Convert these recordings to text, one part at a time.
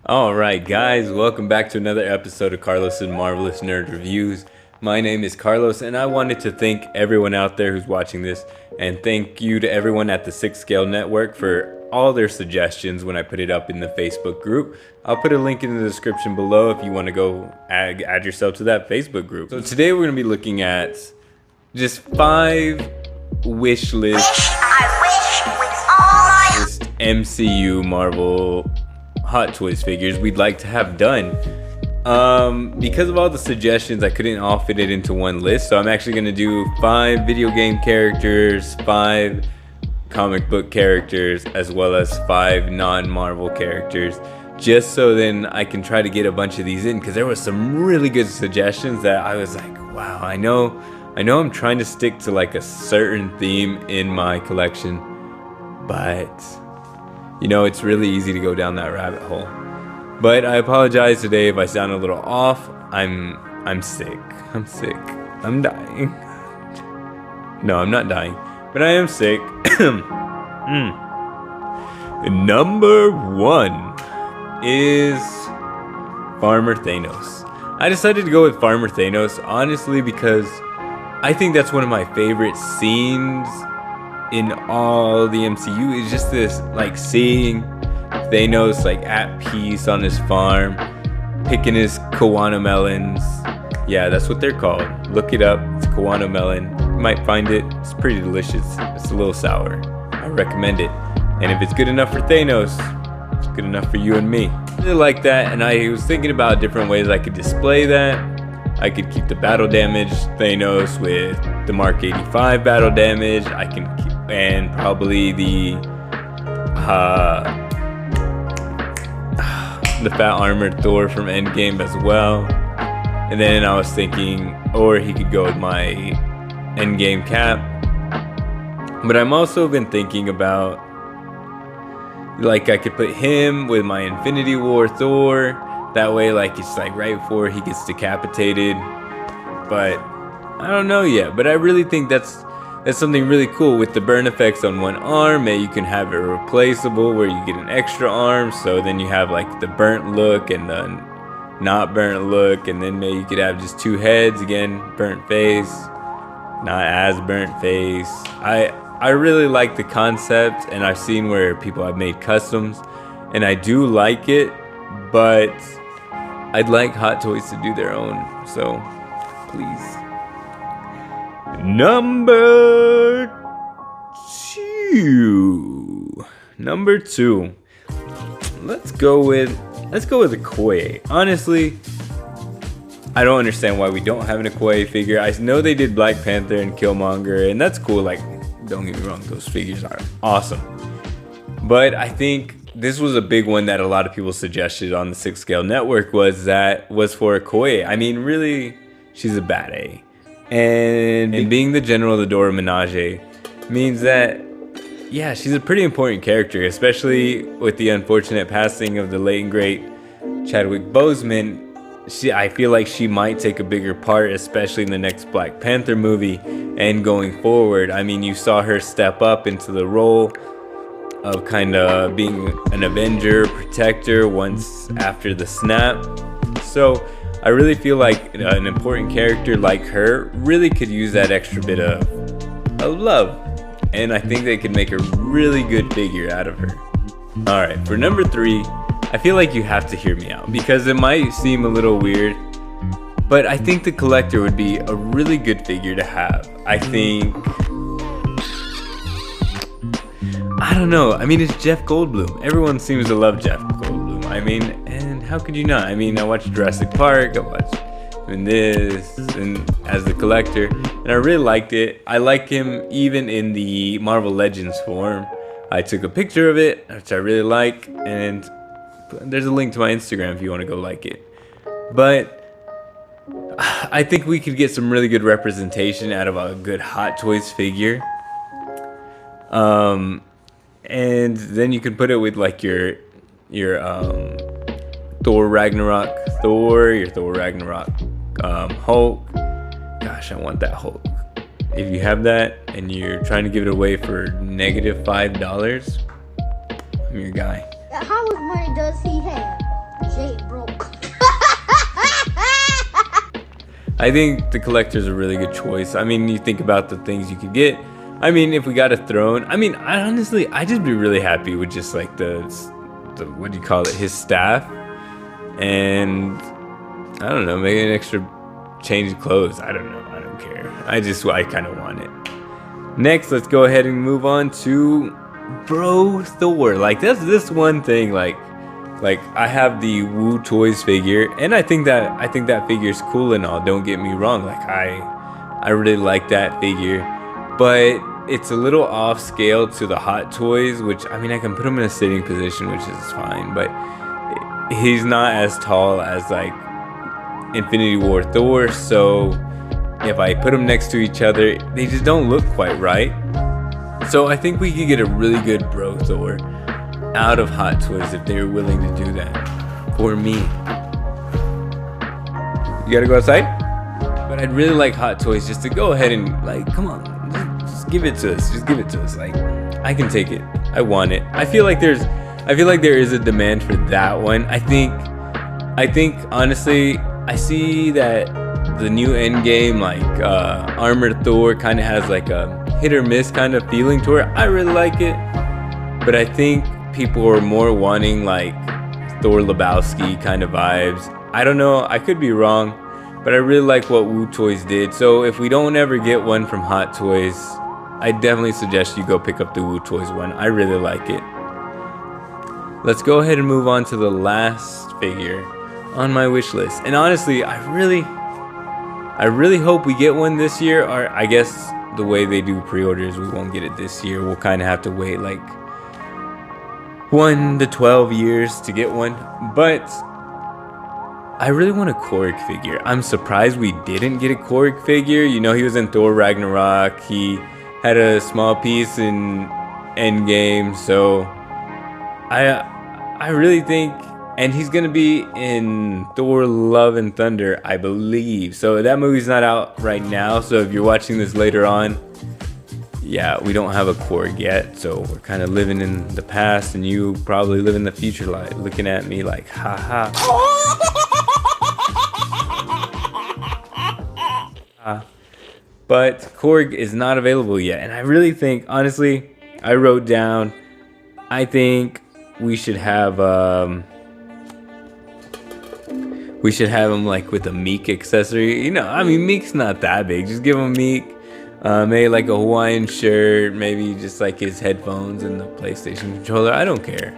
Alright guys, welcome back to another episode of Carlos and Marvelous Nerd Reviews. My name is Carlos and I wanted to thank everyone out there who's watching this, and thank you to everyone at the 6 Scale Network for all their suggestions when I put it up in the Facebook group. I'll put a link in the description below if you want to go add yourself to that Facebook group. So today we're going to be looking at just 5 wish list MCU Marvel Hot Toys figures we'd like to have done. Because of all the suggestions, I couldn't all fit it into one list, so I'm actually going to do 5 video game characters, 5 comic book characters, as well as 5 non-Marvel characters, just so then I can try to get a bunch of these in, because there was some really good suggestions that I was like, wow, I know I'm trying to stick to like a certain theme in my collection, but you know, it's really easy to go down that rabbit hole. But I apologize today if I sound a little off. I'm sick. I'm dying. No, I'm not dying, but I am sick. Number 1 is Farmer Thanos. I decided to go with Farmer Thanos, honestly, because I think that's one of my favorite scenes in all the MCU. Is just this, like, seeing Thanos like at peace on his farm, picking his Koala melons. Yeah, that's what they're called. Look it up. It's Koala melon. You might find it. It's pretty delicious. It's a little sour. I recommend it. And if it's good enough for Thanos, it's good enough for you and me. I really like that, and I was thinking about different ways I could display that. I could keep the battle damage Thanos with the Mark 85 battle damage. I can keep, and probably the fat armored Thor from Endgame as well. And then I was thinking, or he could go with my Endgame cap. But I'm also been thinking about, like, I could put him with my Infinity War Thor. That way, like, it's like right before he gets decapitated. But I don't know yet. But I really think that's something really cool with the burn effects on one arm. Maybe you can have it replaceable where you get an extra arm, so then you have like the burnt look and the not burnt look, and then maybe you could have just 2 heads, again, burnt face, not as burnt face. I really like the concept, and I've seen where people have made customs, and I do like it, but I'd like Hot Toys to do their own, so please. Number 2. Let's go with Okoye. Honestly, I don't understand why we don't have an Okoye figure. I know they did Black Panther and Killmonger, and that's cool. Like, don't get me wrong, those figures are awesome. But I think this was a big one that a lot of people suggested on the 6 Scale Network was for Okoye. I mean, really, she's a bad A. And being the general of the Dora Milaje means that, yeah, she's a pretty important character, especially with the unfortunate passing of the late and great Chadwick Boseman. I feel like she might take a bigger part, especially in the next Black Panther movie and going forward. I mean, you saw her step up into the role of kind of being an Avenger, protector once after the snap. So I really feel like an important character like her really could use that extra bit of love. And I think they could make a really good figure out of her. Alright, for number 3, I feel like you have to hear me out, because it might seem a little weird, but I think the Collector would be a really good figure to have. I don't know. I mean, it's Jeff Goldblum. Everyone seems to love Jeff Goldblum. I mean, and how could you not? I mean, I watched Jurassic Park, I watched this, and as the Collector, and I really liked it. I like him even in the Marvel Legends form. I took a picture of it, which I really like, and there's a link to my Instagram if you want to go like it. But I think we could get some really good representation out of a good Hot Toys figure. And then you can put it with like your Thor Ragnarok Thor, your Thor Ragnarok Hulk. Gosh, I want that Hulk. If you have that and you're trying to give it away for -$5, I'm your guy. How much money does he have? shit broke. I think the collector's a really good choice. I mean, you think about the things you could get. I mean, if we got a throne, I mean, I'd just be really happy with just like the what do you call it, his staff, and I don't know, maybe an extra change of clothes. I don't know, I don't care. I kind of want it. Next, let's go ahead and move on to Bro Thor. Like, that's this one thing, like I have the Woo Toys figure, and I think that figure's cool and all, don't get me wrong. Like, I really like that figure, but it's a little off scale to the Hot Toys, which, I mean, I can put him in a sitting position, which is fine, but he's not as tall as like Infinity War Thor, so if I put them next to each other, they just don't look quite right. So I think we could get a really good Bro Thor out of Hot Toys if they're willing to do that for me. You gotta go outside? But I'd really like Hot Toys just to go ahead and, like, come on, just give it to us. Just give it to us. Like, I can take it. I want it. I feel like there is a demand for that one. I think honestly, I see that the new Endgame, like Armored Thor, kind of has like a hit or miss kind of feeling to it. I really like it, but I think people are more wanting like Thor Lebowski kind of vibes. I don't know, I could be wrong, but I really like what Woo Toys did. So if we don't ever get one from Hot Toys, I definitely suggest you go pick up the Woo Toys one. I really like it. Let's go ahead and move on to the last figure on my wish list. And honestly, I really hope we get one this year, or I guess the way they do pre-orders, we won't get it this year. We'll kind of have to wait like 1 to 12 years to get one. But I really want a Korg figure. I'm surprised we didn't get a Korg figure. You know, he was in Thor Ragnarok. He had a small piece in Endgame. So I really think, and he's gonna be in Thor Love and Thunder, I believe. So that movie's not out right now. So if you're watching this later on, yeah, we don't have a Korg yet. So we're kind of living in the past, and you probably live in the future, like looking at me like, ha ha. But Korg is not available yet, and I really think, honestly, I wrote down, I think we should have him like with a Meek accessory. You know, I mean, Meek's not that big. Just give him Meek, maybe like a Hawaiian shirt, maybe just like his headphones and the PlayStation controller. I don't care.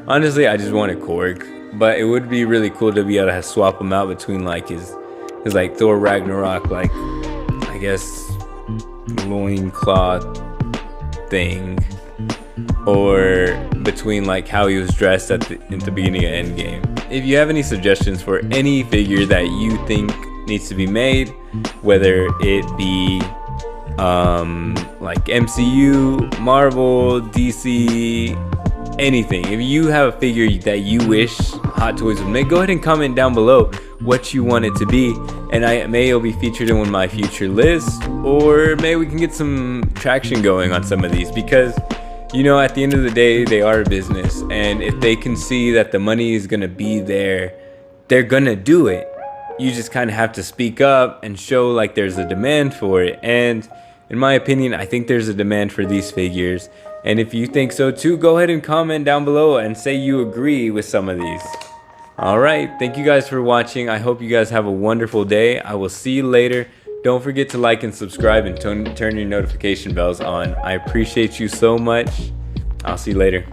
Honestly, I just want a Korg, but it would be really cool to be able to swap him out between like his like Thor Ragnarok, like, I guess, loincloth thing, or between like how he was dressed at the beginning of Endgame. If you have any suggestions for any figure that you think needs to be made, whether it be like MCU, Marvel, DC, anything, if you have a figure that you wish Hot Toys would make, go ahead and comment down below what you want it to be, and it'll be featured in one of my future lists, or maybe we can get some traction going on some of these, because, you know, at the end of the day, they are a business, and if they can see that the money is gonna be there, they're gonna do it. You just kind of have to speak up and show like there's a demand for it. And in my opinion, I think there's a demand for these figures, and if you think so too, go ahead and comment down below and say you agree with some of these. Alright, thank you guys for watching. I hope you guys have a wonderful day. I will see you later. Don't forget to like and subscribe and turn your notification bells on. I appreciate you so much. I'll see you later.